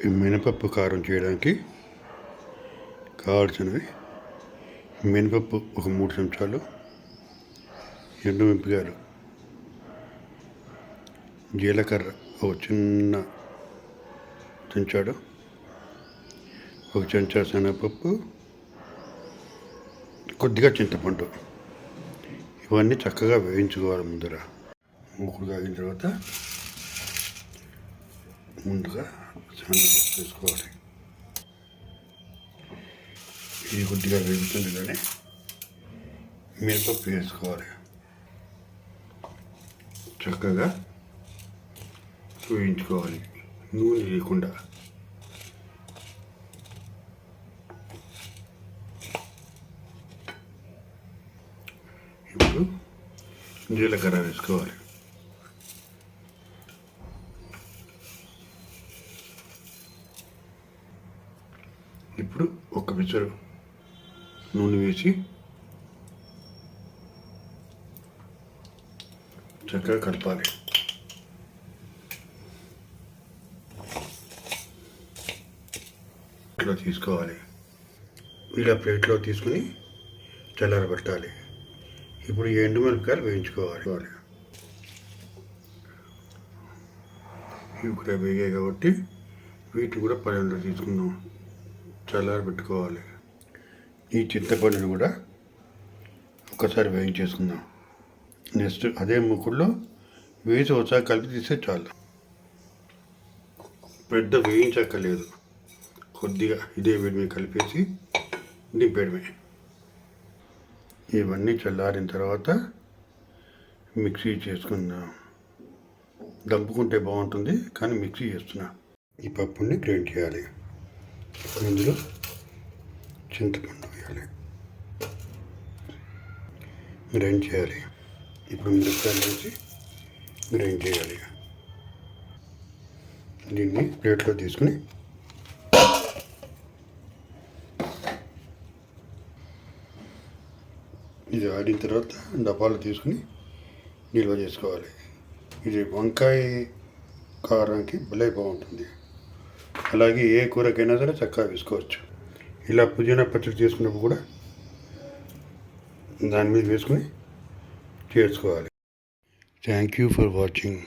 ఈ మినపప్పు కారం చేయడానికి కావాల్సినవి మినపప్పు ఒక 3 చెంచాలు, ఎండుమిరపకాయలు, జీలకర్ర ఒక చిన్న చెంచాడు, 1 చెంచా శనగపప్పు, కొద్దిగా చింతపండు. ఇవన్నీ చక్కగా వేయించుకోవాలి. ముందర మూకుడు కాగిన తర్వాత ముందుగా శనగపప్పు వేసుకోవాలి. ఇది కొద్దిగా వేగుతుంది కానీ మినపప్పు వేసుకోవాలి. చక్కగా వేయించుకోవాలి, నూనె లేకుండా. ఇప్పుడు జీలకర్ర వేసుకోవాలి. ఇప్పుడు ఒక పిసరు నూనె వేసి చక్కగా కలపాలి. ప్లేట్లో తీసుకోవాలి. ఇలా ప్లేట్లో తీసుకుని చల్లారబెట్టాలి. ఇప్పుడు ఈ ఎండుమిరపకాయలు వేయించుకోవాలి. ఇవి కూడా వేగాయి కాబట్టి వీటిని కూడా పళ్ళెంలో తీసుకుందాం, చల్లారబెట్టుకోవాలి. ఈ చింతపండుని కూడా ఒకసారి వేయించేసుకుందాం. నెక్స్ట్ అదే మూకుడులో వేసి ఒకసారి కలిపి తీస్తే చాలు. పెద్ద వేయించక్కర్లేదు, కొద్దిగా ఇదే వేడి మీద కలిపేసి దింపేయడమే. ఇవన్నీ చల్లారిన తర్వాత మిక్సీ చేసుకుందాం. దంపుకుంటే బాగుంటుంది కానీ మిక్సీ చేస్తున్నా. ఈ పప్పుని గ్రైండ్ చేయాలి. ఇందులో చింతపండు వేయాలి, గ్రైండ్ చేయాలి. ఇప్పుడు మిరపకాయలు వేసి గ్రైండ్ చేయాలి. దీన్ని ప్లేట్లో తీసుకుని ఇది ఆడిన తర్వాత డబ్బాలు తీసుకుని నిల్వ చేసుకోవాలి. ఇది వంకాయ కారానికి భలే బాగుంటుంది. అలాగే ఏ కూరకైనా సరే చక్కగా వేసుకోవచ్చు. ఇలా పుదీనా పచ్చడి చేసుకున్నప్పుడు కూడా దాని మీద వేసుకొని చేసుకోవాలి. Thank you for watching.